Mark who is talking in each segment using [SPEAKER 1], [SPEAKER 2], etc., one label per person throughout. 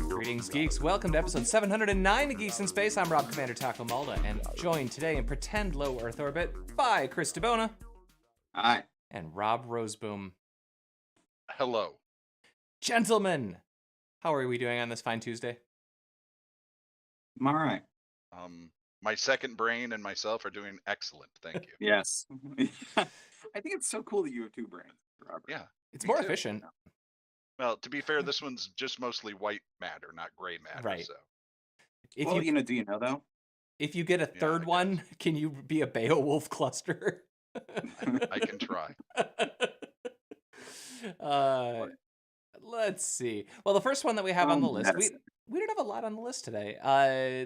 [SPEAKER 1] Greetings, geeks. Welcome to episode 709 of Geeks in Space. I'm Rob Commander Taco Malda, and joined today in pretend low Earth orbit by Chris DeBona.
[SPEAKER 2] Hi.
[SPEAKER 1] And Rob Roseboom.
[SPEAKER 3] Hello.
[SPEAKER 1] Gentlemen, how are we doing on this fine Tuesday?
[SPEAKER 2] I'm all right.
[SPEAKER 3] My second brain and myself are doing excellent. Thank you.
[SPEAKER 2] Yes. I think it's so cool that you have two brains, Robert.
[SPEAKER 3] Yeah.
[SPEAKER 1] It's
[SPEAKER 3] me
[SPEAKER 1] more
[SPEAKER 3] too.
[SPEAKER 1] efficient.
[SPEAKER 3] Well, to be fair, this one's just mostly white matter, not gray matter.
[SPEAKER 1] Right.
[SPEAKER 3] So
[SPEAKER 1] If
[SPEAKER 2] do you know though?
[SPEAKER 1] if you get a
[SPEAKER 3] Yeah,
[SPEAKER 1] third
[SPEAKER 3] I
[SPEAKER 1] one, can you be a Beowulf cluster?
[SPEAKER 3] I can try.
[SPEAKER 1] Let's see. Well, the first one that we have on the list, we don't have a lot on the list today.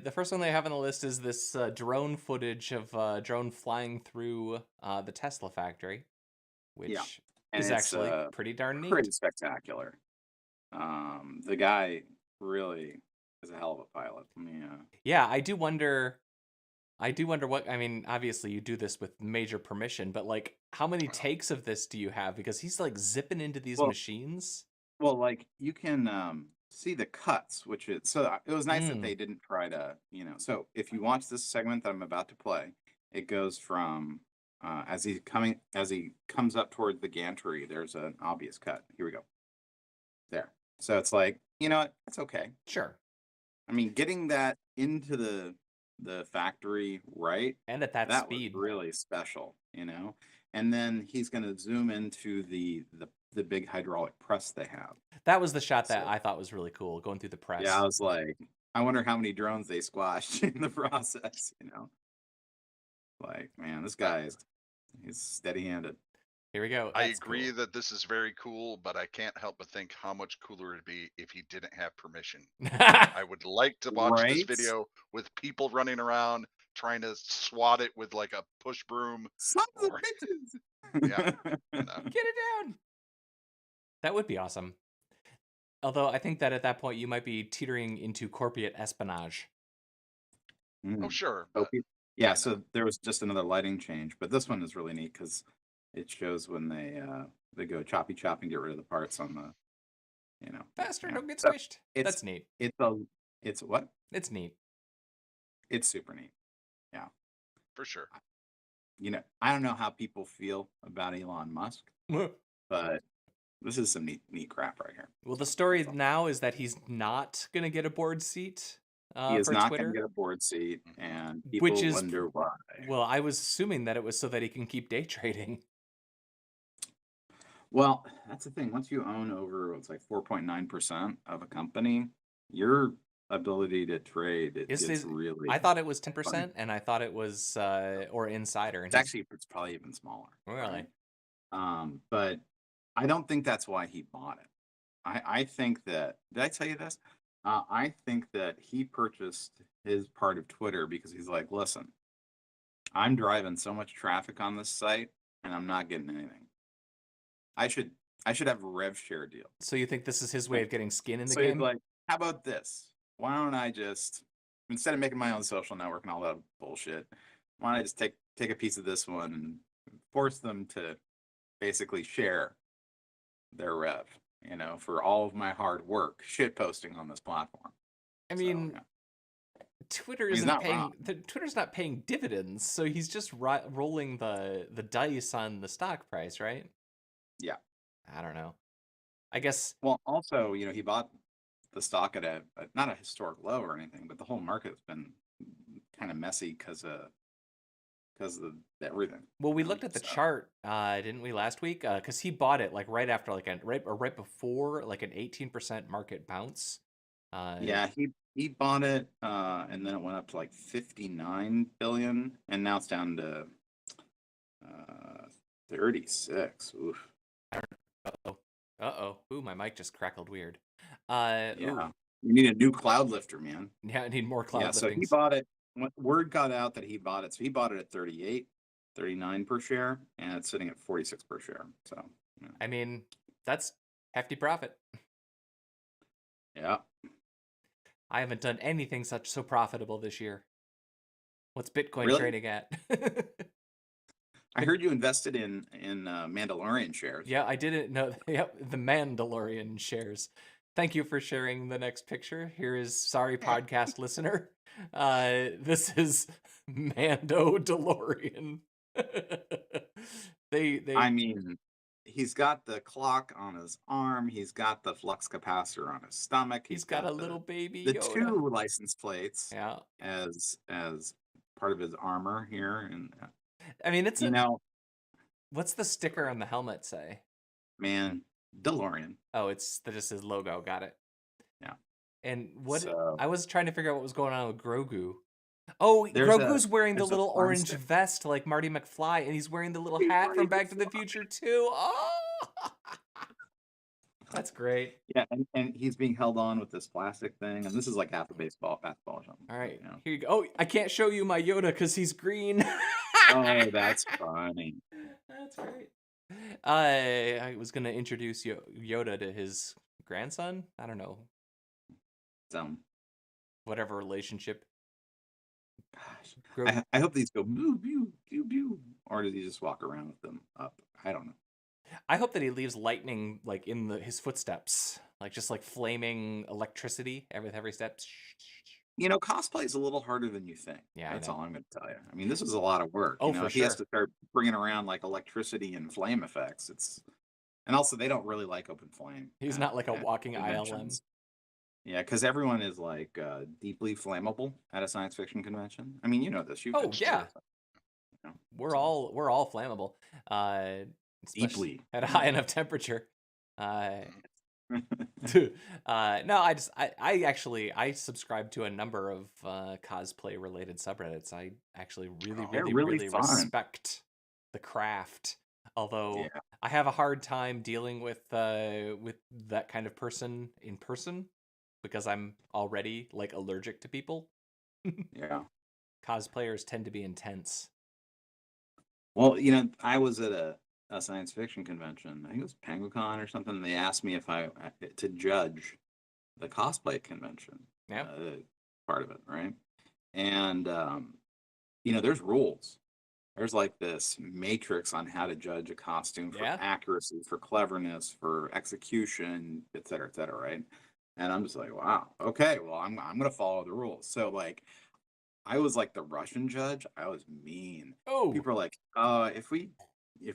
[SPEAKER 1] The first one they have on the list is this drone footage of a drone flying through the Tesla factory, which is actually pretty darn neat.
[SPEAKER 2] Pretty spectacular. The guy really is a hell of a pilot.
[SPEAKER 1] Yeah, I do wonder what, I mean, obviously you do this with major permission, but like how many takes of this do you have? Because he's like zipping into these machines.
[SPEAKER 2] Well, like you can see the cuts, which is so it was nice that they didn't try to, so if you watch this segment that I'm about to play, it goes from as he comes up toward the gantry, there's an obvious cut. Here we go. There. So it's like, you know what? It's okay.
[SPEAKER 1] Sure.
[SPEAKER 2] I mean, getting that into the factory, right?
[SPEAKER 1] And at that speed.
[SPEAKER 2] Was really special, And then he's going to zoom into the big hydraulic press they have.
[SPEAKER 1] That was the shot that I thought was really cool, going through the press.
[SPEAKER 2] Yeah, I was like, I wonder how many drones they squashed in the process, Like, man, this guy he's steady-handed.
[SPEAKER 1] Here we go.
[SPEAKER 3] I agree that this is very cool, but I can't help but think how much cooler it'd be if he didn't have permission. I would like to watch this video with people running around trying to swat it with like a push broom.
[SPEAKER 2] Sons of bitches!
[SPEAKER 3] Yeah.
[SPEAKER 1] Get it down! That would be awesome. Although I think that at that point you might be teetering into corporate espionage.
[SPEAKER 3] Oh, sure.
[SPEAKER 2] But, yeah, so there was just another lighting change, but this one is really neat because it shows when they go choppy chop and get rid of the parts on the,
[SPEAKER 1] Faster, don't get squished. That's neat.
[SPEAKER 2] It's what?
[SPEAKER 1] It's neat.
[SPEAKER 2] It's super neat. Yeah.
[SPEAKER 3] For sure.
[SPEAKER 2] I don't know how people feel about Elon Musk, but this is some neat crap right here.
[SPEAKER 1] Well, the story now is that he's not going to get a board seat.
[SPEAKER 2] He is not
[SPEAKER 1] going
[SPEAKER 2] to get a board seat, and people wonder why.
[SPEAKER 1] Well, I was assuming that it was so that he can keep day trading.
[SPEAKER 2] Well, that's the thing. Once you own over, it's like 4.9% of a company, your ability to trade is really.
[SPEAKER 1] I thought it was 10%, and I thought it was or insider. And
[SPEAKER 2] it's probably even smaller.
[SPEAKER 1] Really?
[SPEAKER 2] Right? But I don't think that's why he bought it. I think that. Did I tell you this? I think that he purchased his part of Twitter because he's like, listen, I'm driving so much traffic on this site, and I'm not getting anything. I should have a rev share deal.
[SPEAKER 1] So you think this is his way of getting skin in the
[SPEAKER 2] so
[SPEAKER 1] game?
[SPEAKER 2] He's like, how about this? Why don't I just, instead of making my own social network and all that bullshit, why don't I just take a piece of this one and force them to basically share their rev, for all of my hard work shit posting on this platform.
[SPEAKER 1] I mean, Twitter isn't paying. Twitter's not paying dividends, so he's just rolling the dice on the stock price, right?
[SPEAKER 2] Yeah.
[SPEAKER 1] I don't know. I guess.
[SPEAKER 2] Well, also, he bought the stock at not a historic low or anything, but the whole market's been kind of messy because of everything.
[SPEAKER 1] Well, we looked at the chart, didn't we, last week? Because he bought it like right after right before like an 18% market bounce.
[SPEAKER 2] Yeah, he bought it, and then it went up to like 59 billion, and now it's down to 36. Oof.
[SPEAKER 1] Uh-oh. Ooh, my mic just crackled weird.
[SPEAKER 2] Yeah. You need a new cloud lifter, man.
[SPEAKER 1] Yeah, I need more cloud liftings.
[SPEAKER 2] So he bought it. Word got out that he bought it. So he bought it at 38, 39 per share, and it's sitting at 46 per share. So,
[SPEAKER 1] I mean, that's hefty profit.
[SPEAKER 2] Yeah.
[SPEAKER 1] I haven't done anything so profitable this year. What's Bitcoin
[SPEAKER 2] Really?
[SPEAKER 1] trading at?
[SPEAKER 2] I heard you invested in Mandalorian shares.
[SPEAKER 1] Yeah, I didn't know. Yep, the Mandalorian shares. Thank you for sharing the next picture. Here is sorry podcast listener. This is Mando DeLorean.
[SPEAKER 2] I mean, he's got the clock on his arm. He's got the flux capacitor on his stomach.
[SPEAKER 1] He's got a little baby
[SPEAKER 2] the
[SPEAKER 1] Yoda.
[SPEAKER 2] 2 license plates.
[SPEAKER 1] Yeah.
[SPEAKER 2] As part of his armor here, and
[SPEAKER 1] I mean, it's what's the sticker
[SPEAKER 2] Right.
[SPEAKER 1] on the helmet say?
[SPEAKER 2] Man, DeLorean.
[SPEAKER 1] Oh, it's just his logo. Got it.
[SPEAKER 2] Yeah.
[SPEAKER 1] And what
[SPEAKER 2] So,
[SPEAKER 1] I was trying to figure out what was going on with Grogu. Oh,
[SPEAKER 2] There's
[SPEAKER 1] Grogu's wearing the
[SPEAKER 2] there's a
[SPEAKER 1] little
[SPEAKER 2] fun
[SPEAKER 1] orange
[SPEAKER 2] stick.
[SPEAKER 1] vest like Marty McFly, and he's wearing the little
[SPEAKER 2] He's
[SPEAKER 1] hat from
[SPEAKER 2] Marty
[SPEAKER 1] Back to the
[SPEAKER 2] McFly.
[SPEAKER 1] Future too. Oh, that's great.
[SPEAKER 2] Yeah, and he's being held on with this plastic thing, and this is like half a basketball or something.
[SPEAKER 1] All right,
[SPEAKER 2] You know?
[SPEAKER 1] here you go. Oh, I can't show you my Yoda because he's green.
[SPEAKER 2] Oh, that's funny.
[SPEAKER 1] That's great. I was gonna introduce Yoda to his grandson. I don't know, whatever relationship.
[SPEAKER 2] Gosh, I hope these go boo boo boo boo, or does he just walk around with them up? I don't know.
[SPEAKER 1] I hope that he leaves lightning like in his footsteps, like just like flaming electricity with every step.
[SPEAKER 2] You know, cosplay is a little harder than you think.
[SPEAKER 1] Yeah,
[SPEAKER 2] That's all I'm going to tell you. I mean, this is a lot of work.
[SPEAKER 1] Oh,
[SPEAKER 2] you know,
[SPEAKER 1] for
[SPEAKER 2] if he has
[SPEAKER 1] sure.
[SPEAKER 2] to start bringing around like electricity and flame effects, and also they don't really like open flame.
[SPEAKER 1] He's not like a walking ILM.
[SPEAKER 2] conventions. Yeah, because everyone is like deeply flammable at a science fiction convention. I mean, you know this. You've been to
[SPEAKER 1] yeah.
[SPEAKER 2] stuff, you know,
[SPEAKER 1] We're all flammable.
[SPEAKER 2] deeply
[SPEAKER 1] at a high enough temperature. No, I subscribe to a number of cosplay related subreddits. I actually really respect the craft. Although I have a hard time dealing with that kind of person in person because I'm already like allergic to people.
[SPEAKER 2] Yeah.
[SPEAKER 1] Cosplayers tend to be intense.
[SPEAKER 2] Well, you know, I was at a science fiction convention. I think it was PenguinCon or something. And they asked me if to judge the cosplay convention.
[SPEAKER 1] Yeah.
[SPEAKER 2] Part of it, right? And you know, there's rules. There's like this matrix on how to judge a costume for accuracy, for cleverness, for execution, et cetera, right? And I'm just like, wow, okay, well, I'm gonna follow the rules. So like, I was like the Russian judge. I was mean.
[SPEAKER 1] Oh,
[SPEAKER 2] people are like, if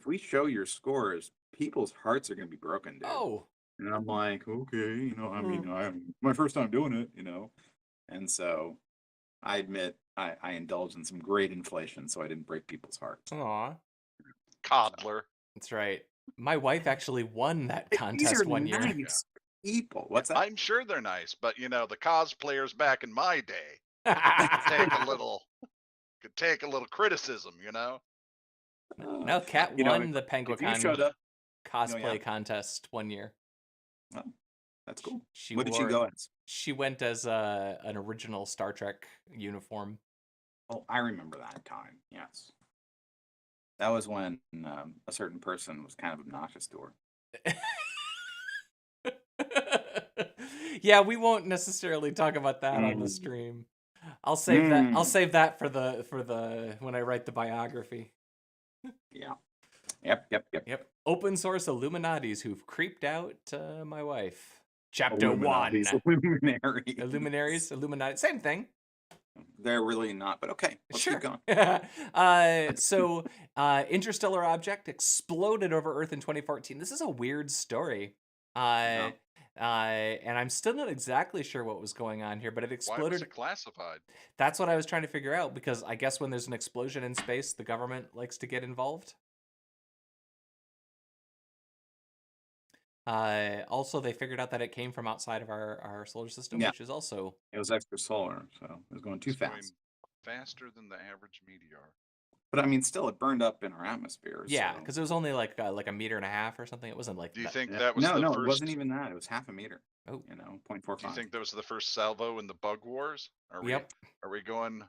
[SPEAKER 2] we show your scores, people's hearts are gonna be broken, dude.
[SPEAKER 1] Oh,
[SPEAKER 2] and I'm like, okay, you know, I mean, I'm my first time doing it, you know, and so I admit I indulged in some great inflation, so I didn't break people's hearts.
[SPEAKER 1] aw,
[SPEAKER 3] Coddler.
[SPEAKER 1] that's right. My wife actually won that contest one year.
[SPEAKER 2] Nice people. What's that?
[SPEAKER 3] I'm sure they're nice, but you know, the cosplayers back in my day could take a little criticism, you know.
[SPEAKER 1] No, Kat won the PenguinCon cosplay contest one year.
[SPEAKER 2] Oh, that's cool. What did she go as?
[SPEAKER 1] She went as an original Star Trek uniform.
[SPEAKER 2] Oh, I remember that time. Yes, that was when a certain person was kind of obnoxious to her.
[SPEAKER 1] Yeah, we won't necessarily talk about that on the stream. I'll save that. I'll save that for the when I write the biography.
[SPEAKER 2] Yeah. Yep.
[SPEAKER 1] Open source Illuminatis who've creeped out my wife. Chapter 1. Illuminaries, Illuminati, same thing.
[SPEAKER 2] They're really not, but okay. Let's keep going.
[SPEAKER 1] So, interstellar object exploded over Earth in 2014. This is a weird story. And I'm still not exactly sure what was going on here, but it exploded.
[SPEAKER 3] Why was it classified?
[SPEAKER 1] That's what I was trying to figure out, because I guess when there's an explosion in space, the government likes to get involved. Also, they figured out that it came from outside of our solar system, which is also...
[SPEAKER 2] It was extrasolar, so it was going too fast.
[SPEAKER 3] Faster than the average meteor.
[SPEAKER 2] But I mean, still, it burned up in our atmosphere.
[SPEAKER 1] Yeah, because it was only like a meter and a half or something. It wasn't like...
[SPEAKER 3] Do you think that was the
[SPEAKER 2] No,
[SPEAKER 3] first...
[SPEAKER 2] it wasn't even that. It was half a meter.
[SPEAKER 1] Oh.
[SPEAKER 2] You know, 0.45.
[SPEAKER 3] Do you think that was the first salvo in the bug wars? Are we going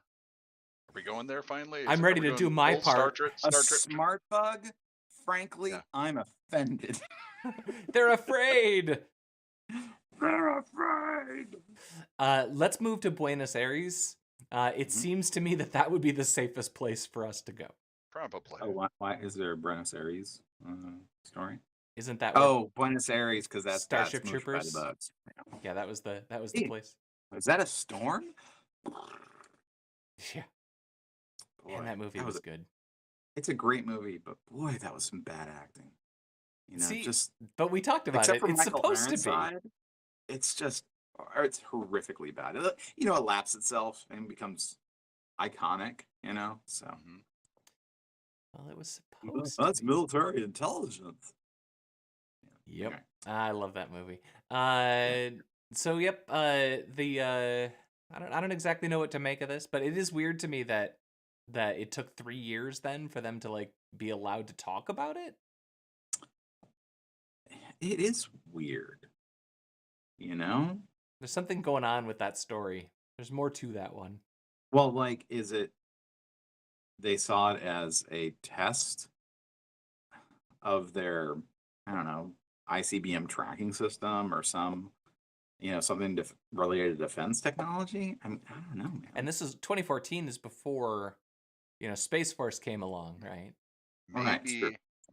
[SPEAKER 3] there finally?
[SPEAKER 1] I'm ready to do my part.
[SPEAKER 2] A smart bug? Frankly, I'm offended.
[SPEAKER 1] They're afraid.
[SPEAKER 2] They're afraid.
[SPEAKER 1] Let's move to Buenos Aires. It seems to me that would be the safest place for us to go.
[SPEAKER 3] Probably.
[SPEAKER 2] Oh, why is there a Buenos Aires story?
[SPEAKER 1] Isn't that where
[SPEAKER 2] Oh, Buenos Aires, because that's got
[SPEAKER 1] Starship
[SPEAKER 2] smooshed by the
[SPEAKER 1] Troopers?
[SPEAKER 2] bugs.
[SPEAKER 1] Yeah, that was the
[SPEAKER 2] Hey,
[SPEAKER 1] place.
[SPEAKER 2] is that a storm?
[SPEAKER 1] Yeah,
[SPEAKER 2] Boy,
[SPEAKER 1] and that movie was good.
[SPEAKER 2] It's a great movie, but boy, that was some bad acting. You know,
[SPEAKER 1] See,
[SPEAKER 2] just
[SPEAKER 1] but we talked about
[SPEAKER 2] except
[SPEAKER 1] it.
[SPEAKER 2] for
[SPEAKER 1] It's
[SPEAKER 2] Michael
[SPEAKER 1] supposed to be.
[SPEAKER 2] Ironside, it's just it's horrifically bad. You know, it laps itself and becomes iconic. You know, so
[SPEAKER 1] Well, it was supposed to
[SPEAKER 2] that's
[SPEAKER 1] be.
[SPEAKER 2] military intelligence.
[SPEAKER 1] Yep,
[SPEAKER 2] Anyway.
[SPEAKER 1] I love that movie. So yep, I don't exactly know what to make of this, but it is weird to me that it took 3 years then for them to like be allowed to talk about it.
[SPEAKER 2] It is weird, you know.
[SPEAKER 1] There's something going on with that story. There's more to that one.
[SPEAKER 2] Well, like, is it they saw it as a test of their, I don't know, ICBM tracking system or some, you know, something related to defense technology? I mean, I don't know, man.
[SPEAKER 1] And this is 2014 is before, Space Force came along, right?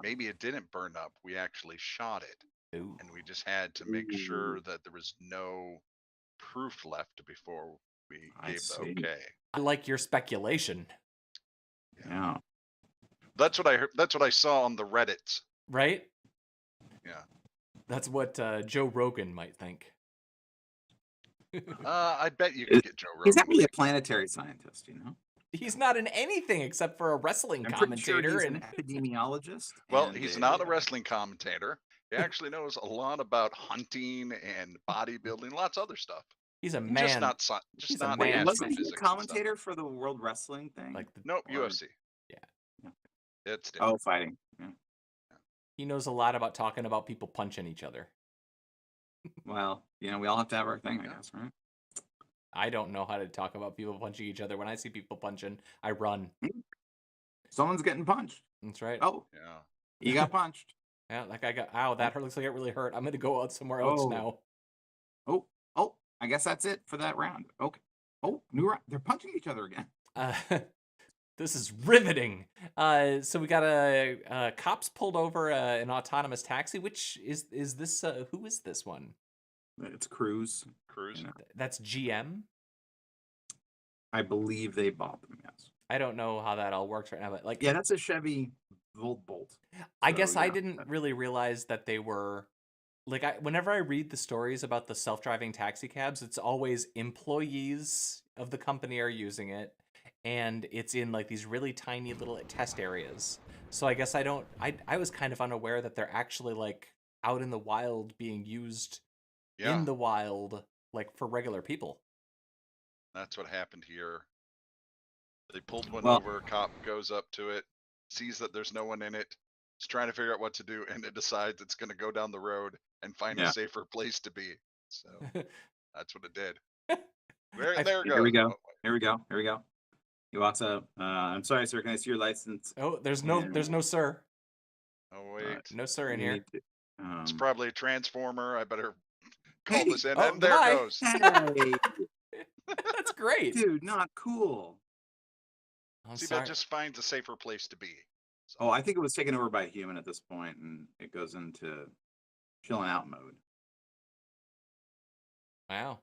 [SPEAKER 3] Maybe it didn't burn up. We actually shot it.
[SPEAKER 1] Ooh.
[SPEAKER 3] And we just had to make sure that there was no proof left before we gave the okay.
[SPEAKER 1] I like your speculation.
[SPEAKER 2] Yeah.
[SPEAKER 3] That's what I heard. That's what I saw on the Reddits.
[SPEAKER 1] Right?
[SPEAKER 3] Yeah.
[SPEAKER 1] That's what Joe Rogan might think.
[SPEAKER 3] I bet you could get Joe Rogan.
[SPEAKER 2] He's not really a planetary scientist, you know?
[SPEAKER 1] He's not in anything except for a wrestling commentator.
[SPEAKER 2] Sure he's an epidemiologist.
[SPEAKER 3] Well, he's not a wrestling commentator. He actually knows a lot about hunting and bodybuilding, lots of other stuff.
[SPEAKER 1] He's a man.
[SPEAKER 3] Just not
[SPEAKER 1] man.
[SPEAKER 2] Wasn't he a commentator for the World Wrestling thing?
[SPEAKER 3] Nope, UFC.
[SPEAKER 1] Yeah.
[SPEAKER 3] It's different.
[SPEAKER 2] Oh, fighting. Yeah.
[SPEAKER 1] He knows a lot about talking about people punching each other.
[SPEAKER 2] Well, you know, we all have to have our thing, I guess, right?
[SPEAKER 1] I don't know how to talk about people punching each other. When I see people punching, I run.
[SPEAKER 2] Someone's getting punched.
[SPEAKER 1] That's right.
[SPEAKER 2] Oh,
[SPEAKER 3] yeah.
[SPEAKER 2] You got punched.
[SPEAKER 1] Yeah, like I got, ow, that looks like it really hurt. I'm going to go out somewhere else now.
[SPEAKER 2] Oh, I guess that's it for that round. Okay. Oh, new round. They're punching each other again.
[SPEAKER 1] This is riveting. So we got a cops pulled over an autonomous taxi. Which is this? Who is this one?
[SPEAKER 2] It's Cruise.
[SPEAKER 3] Cruise.
[SPEAKER 2] You know.
[SPEAKER 1] That's GM.
[SPEAKER 2] I believe they bought them. Yes.
[SPEAKER 1] I don't know how that all works right now, but like,
[SPEAKER 2] yeah, that's a Chevy Bolt.
[SPEAKER 1] I guess I didn't really realize that they were like. Whenever I read the stories about the self-driving taxi cabs, it's always employees of the company are using it, and it's in like these really tiny little test areas. So I guess I was kind of unaware that they're actually like out in the wild being used in the wild, like for regular people.
[SPEAKER 3] That's what happened here. They pulled one over, cop goes up to it, sees that there's no one in it, is trying to figure out what to do, and it decides it's going to go down the road and find a safer place to be. So that's what it did. There it goes.
[SPEAKER 2] Here we go. Here we go. Here we go. He walks up. I'm sorry, sir. Can I see your license?
[SPEAKER 1] Oh, there's no sir.
[SPEAKER 3] Oh wait,
[SPEAKER 1] no sir in here.
[SPEAKER 3] It's probably a transformer. I better call this in.
[SPEAKER 1] Oh,
[SPEAKER 3] and there it goes.
[SPEAKER 2] Hey.
[SPEAKER 1] That's great,
[SPEAKER 2] dude. Not cool.
[SPEAKER 3] See, that just finds a safer place to be.
[SPEAKER 2] So. Oh, I think it was taken over by a human at this point, and it goes into chilling out mode.
[SPEAKER 1] Wow.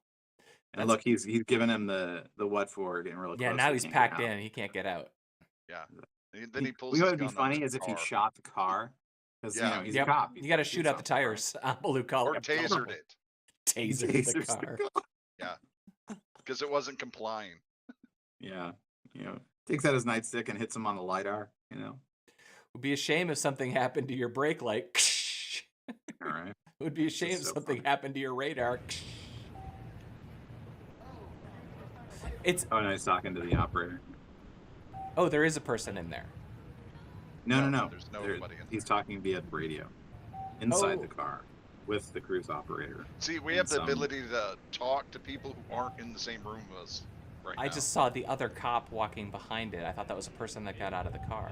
[SPEAKER 2] And look, he's giving him the what for getting really close.
[SPEAKER 1] Yeah, now he's packed in. He can't get out.
[SPEAKER 3] Yeah. Then he pulls.
[SPEAKER 2] You know what would be funny is if he shot the car, because you know he's a cop.
[SPEAKER 1] You got to shoot out the tires. Blue collar.
[SPEAKER 3] Or tasered it.
[SPEAKER 1] Tasered the car.
[SPEAKER 3] Yeah. Because it wasn't complying.
[SPEAKER 2] Yeah. You know, takes out his nightstick and hits him on the LiDAR. You know.
[SPEAKER 1] It would be a shame if something happened to your brake light.
[SPEAKER 2] All right.
[SPEAKER 1] It would be a shame if something happened to your radar.
[SPEAKER 2] Oh, no, he's talking to the operator.
[SPEAKER 1] Oh, there is a person in there.
[SPEAKER 2] No.
[SPEAKER 3] There's nobody in
[SPEAKER 2] he's talking via the radio inside the car with the cruise operator.
[SPEAKER 3] See, we have the ability to talk to people who aren't in the same room as us right now.
[SPEAKER 1] I just saw the other cop walking behind it. I thought that was a person that got out of the car.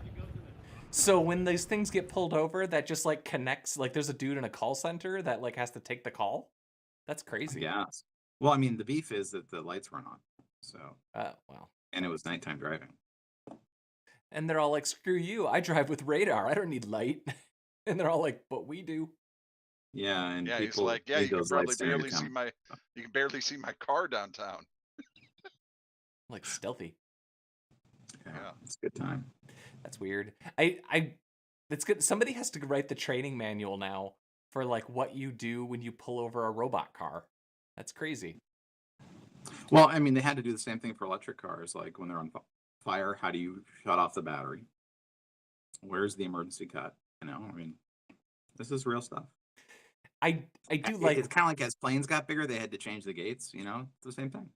[SPEAKER 1] So when these things get pulled over, that just like connects, like there's a dude in a call center that like has to take the call. That's crazy.
[SPEAKER 2] Yeah. Well, I mean, the beef is that the lights weren't on. So.
[SPEAKER 1] Wow.
[SPEAKER 2] And it was nighttime driving.
[SPEAKER 1] And they're all like, screw you, I drive with radar, I don't need light. And they're all like, but we do.
[SPEAKER 2] Yeah, and
[SPEAKER 3] Yeah, he's
[SPEAKER 2] people
[SPEAKER 3] like, yeah,
[SPEAKER 2] need
[SPEAKER 3] you can
[SPEAKER 2] those
[SPEAKER 3] probably
[SPEAKER 2] lights during the
[SPEAKER 3] barely see
[SPEAKER 2] town.
[SPEAKER 3] my car downtown.
[SPEAKER 1] Like stealthy.
[SPEAKER 3] Yeah.
[SPEAKER 2] It's a good time.
[SPEAKER 1] That's weird. That's good. Somebody has to write the training manual now for like what you do when you pull over a robot car. That's crazy.
[SPEAKER 2] Well, I mean, they had to do the same thing for electric cars. Like when they're on fire, how do you shut off the battery? Where's the emergency cut? You know, I mean, this is real stuff.
[SPEAKER 1] I do like.
[SPEAKER 2] It's kind of like as planes got bigger, they had to change the gates. You know, it's the same thing.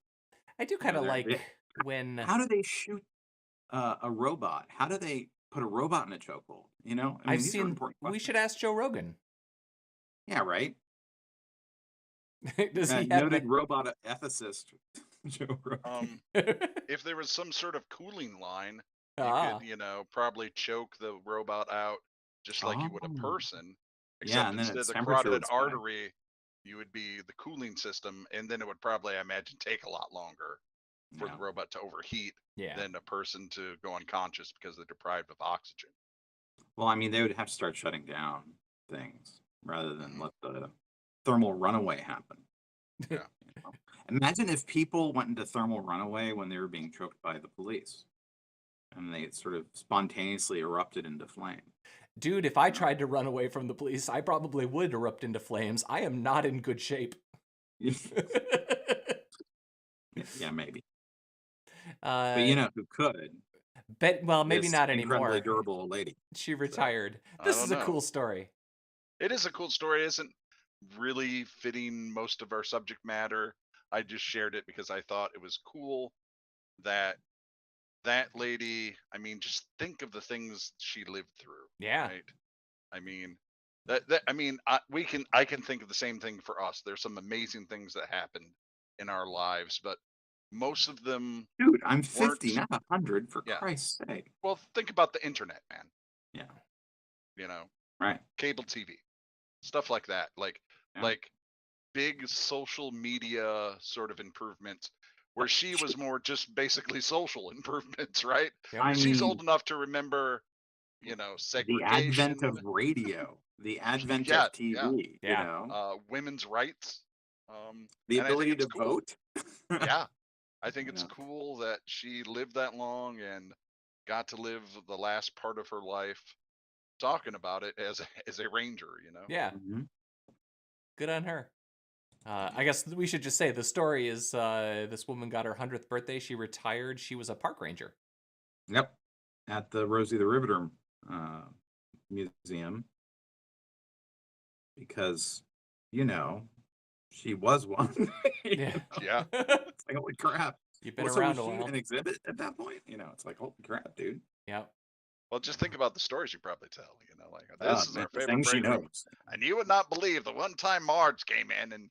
[SPEAKER 1] I do kind of like when.
[SPEAKER 2] How do they shoot a robot? How do they put a robot in a chokehold? You know, I mean, these are important questions.
[SPEAKER 1] We should ask Joe Rogan.
[SPEAKER 2] Yeah, right.
[SPEAKER 1] Does he have
[SPEAKER 2] noted robot ethicist Joe Rogan?
[SPEAKER 3] If there was some sort of cooling line, you could, you know, probably choke the robot out just like you would a person. Except
[SPEAKER 2] and then
[SPEAKER 3] instead of
[SPEAKER 2] its
[SPEAKER 3] the
[SPEAKER 2] temperature
[SPEAKER 3] carotid
[SPEAKER 2] would spike.
[SPEAKER 3] artery, you would be the cooling system, and then it would probably, I imagine, take a lot longer for the robot to overheat than a person to go unconscious because they're deprived of oxygen.
[SPEAKER 2] Well, I mean, they would have to start shutting down things rather than let the thermal runaway happen.
[SPEAKER 3] Yeah.
[SPEAKER 2] You know? Imagine if people went into thermal runaway when they were being choked by the police and they sort of spontaneously erupted into flame.
[SPEAKER 1] Dude, if I tried to run away from the police, I probably would erupt into flames. I am not in good shape.
[SPEAKER 2] Yeah, maybe. But you know who could?
[SPEAKER 1] Well, maybe not anymore.
[SPEAKER 2] Incredibly durable lady.
[SPEAKER 1] She retired. This is a cool story.
[SPEAKER 3] It is a cool story. It isn't really fitting most of our subject matter. I just shared it because I thought it was cool that lady, I mean, just think of the things she lived through.
[SPEAKER 1] Yeah.
[SPEAKER 3] Right. I mean, I can think of the same thing for us. There's some amazing things that happened in our lives, but most of them.
[SPEAKER 2] Dude, I'm 50, not 100, for Christ's sake.
[SPEAKER 3] Well, think about the internet, man.
[SPEAKER 2] Yeah.
[SPEAKER 3] You know,
[SPEAKER 2] right.
[SPEAKER 3] Cable TV, stuff like that. Like big social media sort of improvements, where she was more just basically social improvements, right? She's old enough to remember, you know, segregation.
[SPEAKER 2] The advent of radio, the advent of TV, you know,
[SPEAKER 3] women's rights,
[SPEAKER 2] the ability to vote.
[SPEAKER 3] Yeah, I think it's cool that she lived that long and got to live the last part of her life talking about it as a ranger, you know.
[SPEAKER 1] Yeah. Good on her. I guess we should just say the story is this woman got her 100th birthday. She retired. She was a park ranger.
[SPEAKER 2] Yep. At the Rosie the Riveter Museum. Because, you know, she was one.
[SPEAKER 1] Yeah.
[SPEAKER 2] It's like, holy crap.
[SPEAKER 1] You've been around a while.
[SPEAKER 2] An exhibit at that point? You know, it's like, holy crap, dude.
[SPEAKER 1] Yeah.
[SPEAKER 3] Well, just think about the stories you probably tell, you know, like, this is our favorite
[SPEAKER 2] things she
[SPEAKER 3] break room.
[SPEAKER 2] knows.
[SPEAKER 3] And you would not believe the one time Marge came in and,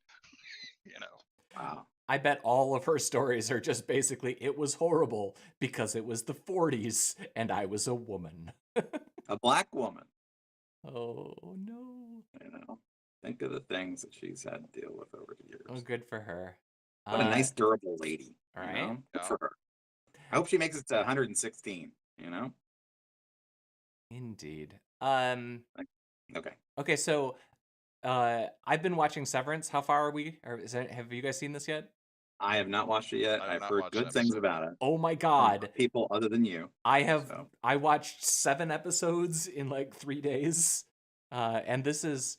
[SPEAKER 3] you know.
[SPEAKER 2] Wow.
[SPEAKER 1] I bet all of her stories are just basically, it was horrible because it was the 40s and I was a woman.
[SPEAKER 2] A black woman.
[SPEAKER 1] Oh, no.
[SPEAKER 2] You know, think of the things that she's had to deal with over the years.
[SPEAKER 1] Oh, good for her.
[SPEAKER 2] What a nice, durable lady.
[SPEAKER 1] Right?
[SPEAKER 2] You know? Good for her. I hope she makes it to 116, you know?
[SPEAKER 1] Indeed.
[SPEAKER 2] Okay,
[SPEAKER 1] so I've been watching Severance. How far are we? Or have you guys seen this yet?
[SPEAKER 2] I have not watched it yet. I've heard good things about it.
[SPEAKER 1] Oh my god.
[SPEAKER 2] People other than you.
[SPEAKER 1] I watched 7 episodes in like 3 days. And this is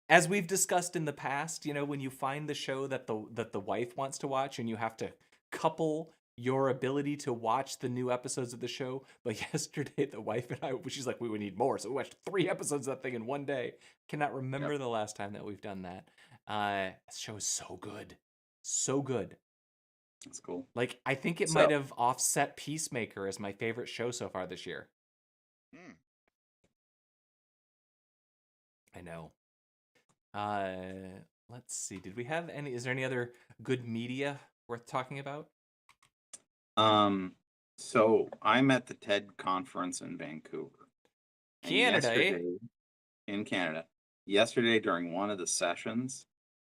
[SPEAKER 1] as we've discussed in the past, you know, when you find the show that the wife wants to watch and you have to couple your ability to watch the new episodes of the show. But yesterday the wife and I, she's like, we would need more. So we watched 3 episodes of that thing in one day. Cannot remember the last time that we've done that. This show is so good. So good.
[SPEAKER 2] That's cool.
[SPEAKER 1] Like, I think it might have offset Peacemaker as my favorite show so far this year. I know. Let's see. Did we have any? Is there any other good media worth talking about?
[SPEAKER 2] So I'm at the TED conference in Vancouver.
[SPEAKER 1] Canada,
[SPEAKER 2] in Canada. Yesterday during one of the sessions,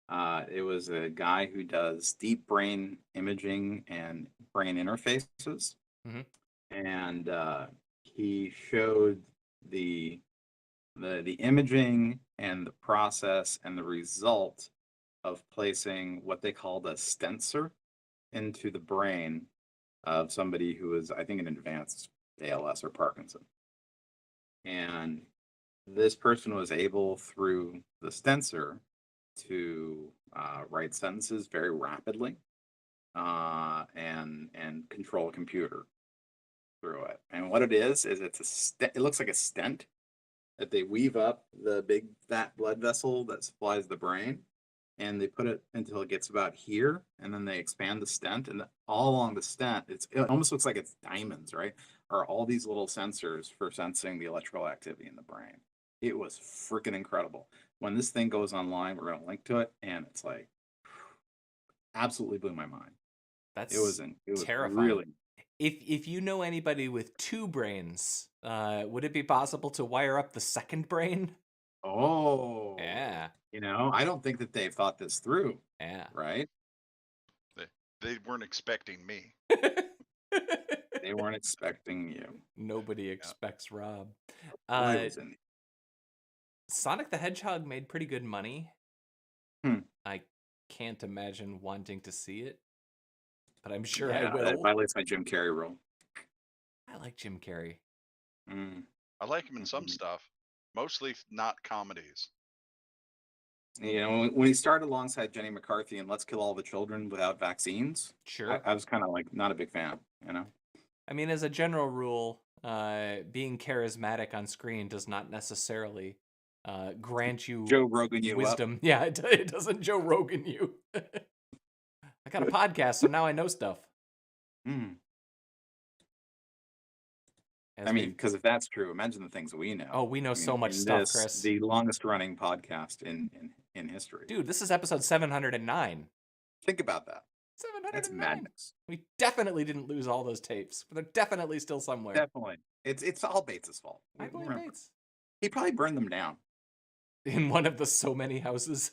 [SPEAKER 2] it was a guy who does deep brain imaging and brain interfaces.
[SPEAKER 1] Mm-hmm.
[SPEAKER 2] And he showed the imaging and the process and the result of placing what they called a stensor into the brain of somebody who was, I think, an advanced ALS or Parkinson. And this person was able, through the stensor, to write sentences very rapidly and control a computer through it. And what it is it's it looks like a stent that they weave up the big fat blood vessel that supplies the brain, and they put it until it gets about here, and then they expand the stent, and all along the stent, it almost looks like it's diamonds, right? Are all these little sensors for sensing the electrical activity in the brain. It was freaking incredible. When this thing goes online, we're going to link to it, and it's like absolutely blew my mind.
[SPEAKER 1] That's
[SPEAKER 2] it was
[SPEAKER 1] terrifying.
[SPEAKER 2] Really.
[SPEAKER 1] If you know anybody with two brains, would it be possible to wire up the second brain?
[SPEAKER 2] Oh,
[SPEAKER 1] yeah.
[SPEAKER 2] I don't think that they've thought this through.
[SPEAKER 1] Yeah.
[SPEAKER 2] Right.
[SPEAKER 3] They weren't expecting me.
[SPEAKER 2] They weren't expecting you.
[SPEAKER 1] Nobody expects Rob. Sonic the Hedgehog made pretty good money. I can't imagine wanting to see it, but I'm sure I will.
[SPEAKER 2] That violates my Jim Carrey rule.
[SPEAKER 1] I like Jim Carrey.
[SPEAKER 3] I like him in some stuff, mostly not comedies.
[SPEAKER 2] When he started alongside Jenny McCarthy in Let's Kill All the Children Without Vaccines,
[SPEAKER 1] sure,
[SPEAKER 2] I was kind of like not a big fan.
[SPEAKER 1] I mean, as a general rule, being charismatic on screen does not necessarily grant you
[SPEAKER 2] Joe Rogan you
[SPEAKER 1] wisdom.
[SPEAKER 2] Up.
[SPEAKER 1] Yeah, it doesn't Joe Rogan you. I got a podcast, so now I know stuff.
[SPEAKER 2] I mean, because if that's true, imagine the things we know.
[SPEAKER 1] Oh, we know so much stuff, Chris.
[SPEAKER 2] The longest running podcast in history.
[SPEAKER 1] Dude, this is episode 709.
[SPEAKER 2] Think about that.
[SPEAKER 1] 709.
[SPEAKER 2] That's madness.
[SPEAKER 1] We definitely didn't lose all those tapes, but they're definitely still somewhere.
[SPEAKER 2] Definitely. It's all Bates' fault.
[SPEAKER 1] I blame Bates.
[SPEAKER 2] He probably burned them down.
[SPEAKER 1] In one of the so many houses.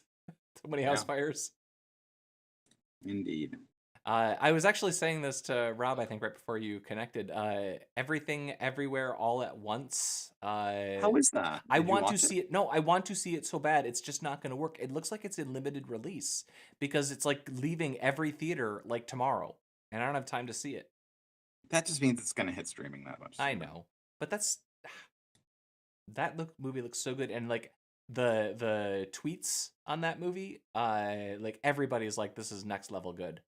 [SPEAKER 1] So many house fires.
[SPEAKER 2] Indeed.
[SPEAKER 1] I was actually saying this to Rob, I think, right before you connected. Everything, Everywhere, All at Once.
[SPEAKER 2] How is that?
[SPEAKER 1] I want to see it. No, I want to see it so bad. It's just not going to work. It looks like it's in limited release because it's like leaving every theater like tomorrow, and I don't have time to see it.
[SPEAKER 2] That just means it's going to hit streaming that much.
[SPEAKER 1] I know, but that movie looks so good, and like the tweets on that movie, like everybody's like, this is next level good.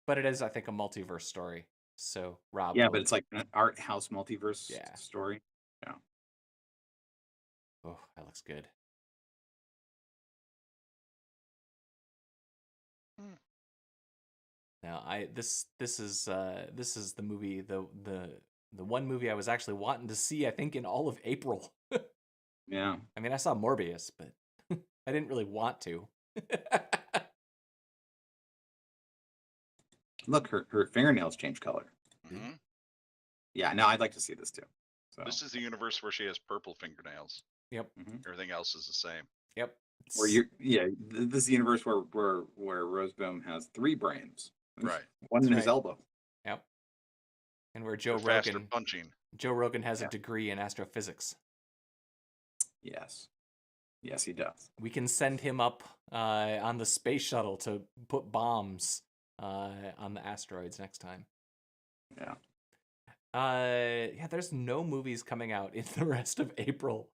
[SPEAKER 1] But it is, I think, a multiverse story. So Rob,
[SPEAKER 2] but it's like an art house multiverse story. Yeah.
[SPEAKER 1] Oh, that looks good. Now, this is the movie, the one movie I was actually wanting to see, I think, in all of April.
[SPEAKER 2] Yeah.
[SPEAKER 1] I mean, I saw Morbius, but I didn't really want to.
[SPEAKER 2] Look, her fingernails change color. Yeah, no, I'd like to see this too. So.
[SPEAKER 3] This is the universe where she has purple fingernails.
[SPEAKER 1] Yep.
[SPEAKER 3] Everything else is the same.
[SPEAKER 1] Yep.
[SPEAKER 2] This is the universe where Roseboom has 3 brains.
[SPEAKER 3] Right.
[SPEAKER 2] One in his elbow.
[SPEAKER 1] Yep. And where Joe Rogan has a degree in astrophysics.
[SPEAKER 2] Yes. Yes, he does.
[SPEAKER 1] We can send him up on the space shuttle to put bombs on the asteroids next time.
[SPEAKER 2] Yeah.
[SPEAKER 1] There's no movies coming out in the rest of April.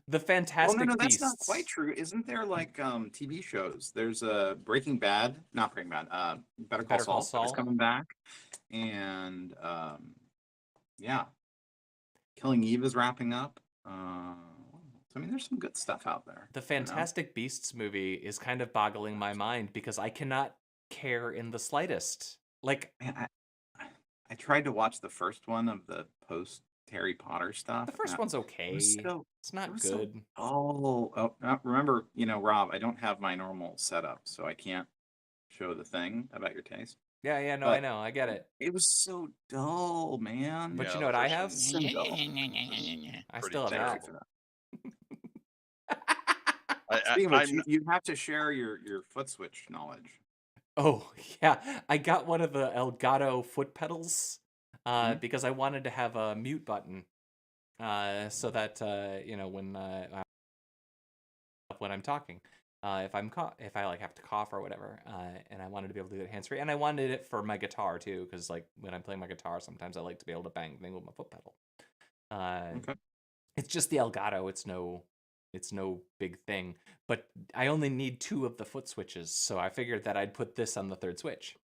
[SPEAKER 1] The Fantastic
[SPEAKER 2] No,
[SPEAKER 1] Beasts.
[SPEAKER 2] that's not quite true. Isn't there like TV shows? There's Better Call Saul is coming back, and Killing Eve is wrapping up. I mean, there's some good stuff out there.
[SPEAKER 1] The Fantastic Beasts movie is kind of boggling my mind because I cannot care in the slightest. Like,
[SPEAKER 2] man, I tried to watch the first one of the post Harry Potter stuff.
[SPEAKER 1] The first one's okay. It's not good.
[SPEAKER 2] Remember, Rob, I don't have my normal setup, so I can't show the thing about your taste.
[SPEAKER 1] Yeah, I know. I get it.
[SPEAKER 2] It was so dull, man.
[SPEAKER 1] But you know what I have?
[SPEAKER 2] So dull.
[SPEAKER 1] I still have that.
[SPEAKER 2] You have to share your foot switch knowledge.
[SPEAKER 1] Oh, yeah. I got one of the Elgato foot pedals. because I wanted to have a mute button, so that when I'm talking, if I like have to cough or whatever, and I wanted to be able to do it hands free, and I wanted it for my guitar too, because like when I'm playing my guitar, sometimes I like to be able to bang thing with my foot pedal.
[SPEAKER 2] Okay.
[SPEAKER 1] It's just the Elgato. It's no big thing, but I only need 2 of the foot switches, so I figured that I'd put this on the 3rd switch.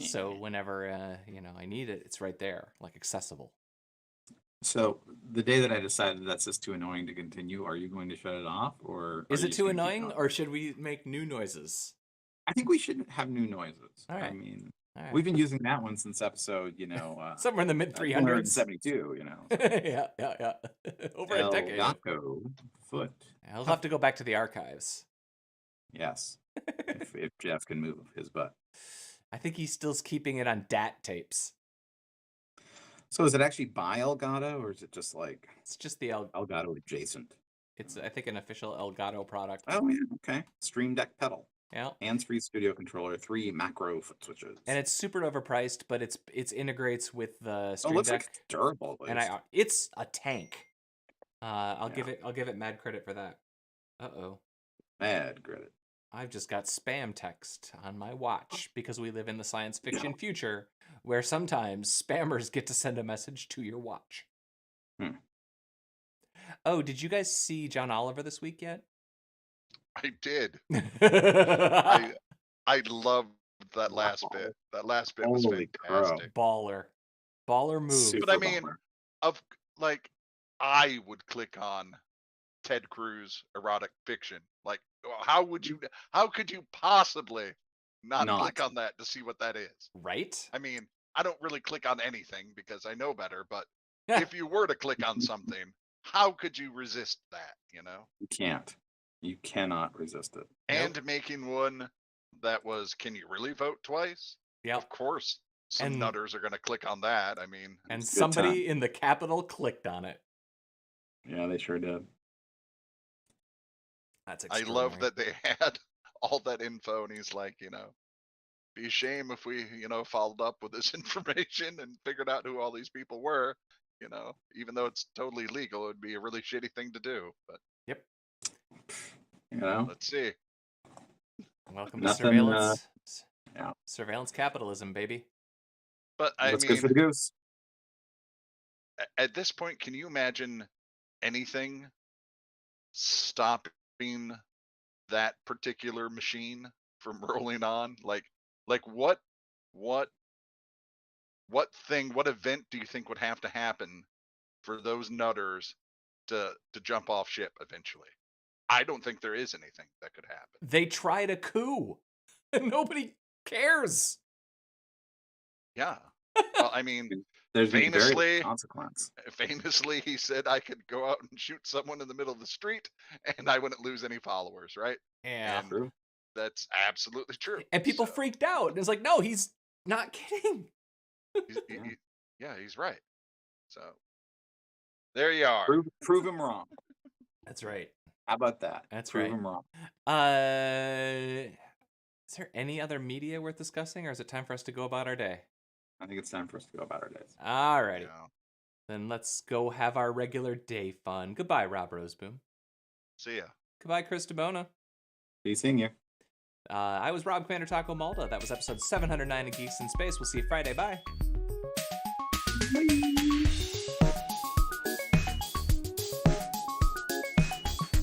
[SPEAKER 1] So whenever I need it, it's right there, like accessible.
[SPEAKER 2] So the day that I decided that's just too annoying to continue, are you going to shut it off, or
[SPEAKER 1] Is
[SPEAKER 2] are you
[SPEAKER 1] it
[SPEAKER 2] just
[SPEAKER 1] too
[SPEAKER 2] gonna keep
[SPEAKER 1] annoying,
[SPEAKER 2] going?
[SPEAKER 1] or should we make new noises?
[SPEAKER 2] I think we should have new noises.
[SPEAKER 1] All
[SPEAKER 2] I
[SPEAKER 1] right.
[SPEAKER 2] mean,
[SPEAKER 1] All right.
[SPEAKER 2] we've been using that one since episode,
[SPEAKER 1] Somewhere in the mid 300s.
[SPEAKER 2] 272.
[SPEAKER 1] Yeah. Over a decade.
[SPEAKER 2] Elgato foot.
[SPEAKER 1] I'll have to go back to the archives.
[SPEAKER 2] Yes, if Jeff can move his butt.
[SPEAKER 1] I think he's still keeping it on DAT tapes.
[SPEAKER 2] So is it actually by Elgato, or is it just like
[SPEAKER 1] It's just the
[SPEAKER 2] Elgato adjacent?
[SPEAKER 1] It's I think an official Elgato product.
[SPEAKER 2] Oh yeah, okay. Stream Deck pedal.
[SPEAKER 1] Yeah.
[SPEAKER 2] Hands-free studio controller, 3 macro foot switches.
[SPEAKER 1] And it's super overpriced, but it integrates with the Stream
[SPEAKER 2] it looks
[SPEAKER 1] Deck.
[SPEAKER 2] like it's durable. At least.
[SPEAKER 1] And it's a tank. I'll give it mad credit for that. Uh-oh.
[SPEAKER 2] Mad credit.
[SPEAKER 1] I've just got spam text on my watch because we live in the science fiction future where sometimes spammers get to send a message to your watch. Oh, did you guys see John Oliver this week yet?
[SPEAKER 3] I did. I loved that last bit. That last bit was fantastic.
[SPEAKER 1] Baller move.
[SPEAKER 2] Super
[SPEAKER 3] but I mean,
[SPEAKER 2] baller.
[SPEAKER 3] I would click on Ted Cruz erotic fiction. Like, how could you possibly not click on that to see what that is?
[SPEAKER 1] Right?
[SPEAKER 3] I mean, I don't really click on anything because I know better, but if you were to click on something, how could you resist that,
[SPEAKER 2] You can't. You cannot resist it.
[SPEAKER 3] And making one that was, can you really vote twice?
[SPEAKER 1] Yeah.
[SPEAKER 3] Of course. Some nutters are going to click on that. I mean,
[SPEAKER 1] and somebody in the Capitol clicked on it.
[SPEAKER 2] Yeah, they sure did.
[SPEAKER 1] That's
[SPEAKER 3] I love that they had all that info, and he's like, be a shame if we, followed up with this information and figured out who all these people were. Even though it's totally legal, it would be a really shitty thing to do. But
[SPEAKER 1] yep.
[SPEAKER 2] Let's
[SPEAKER 1] see. Welcome to surveillance. Surveillance capitalism, baby.
[SPEAKER 3] But I
[SPEAKER 2] Let's
[SPEAKER 3] mean,
[SPEAKER 2] go for the goose.
[SPEAKER 3] At this point, can you imagine anything stopping that particular machine from rolling on? Like what event do you think would have to happen for those nutters to jump off ship eventually? I don't think there is anything that could happen.
[SPEAKER 1] They tried a coup. Nobody cares.
[SPEAKER 3] Yeah. Well, I mean,
[SPEAKER 2] there's
[SPEAKER 3] famously,
[SPEAKER 2] consequence.
[SPEAKER 3] Famously, he said I could go out and shoot someone in the middle of the street and I wouldn't lose any followers, right?
[SPEAKER 1] Yeah.
[SPEAKER 3] And that's absolutely true.
[SPEAKER 1] And people freaked out. It's like, no, he's not kidding.
[SPEAKER 3] He's right. So there you are.
[SPEAKER 2] Prove him wrong.
[SPEAKER 1] That's right.
[SPEAKER 2] How about that?
[SPEAKER 1] That's
[SPEAKER 2] Prove
[SPEAKER 1] right.
[SPEAKER 2] him wrong.
[SPEAKER 1] Is there any other media worth discussing, or is it time for us to go about our day?
[SPEAKER 2] I think it's time for us to go about our days.
[SPEAKER 1] All righty. Yeah. Then let's go have our regular day fun. Goodbye, Rob Roseboom.
[SPEAKER 3] See ya.
[SPEAKER 1] Goodbye, Chris DeBona.
[SPEAKER 2] Be seeing you.
[SPEAKER 1] I was Rob Commander Taco Malta. That was episode 709 of Geeks in Space. We'll see you Friday. Bye.
[SPEAKER 2] Bye.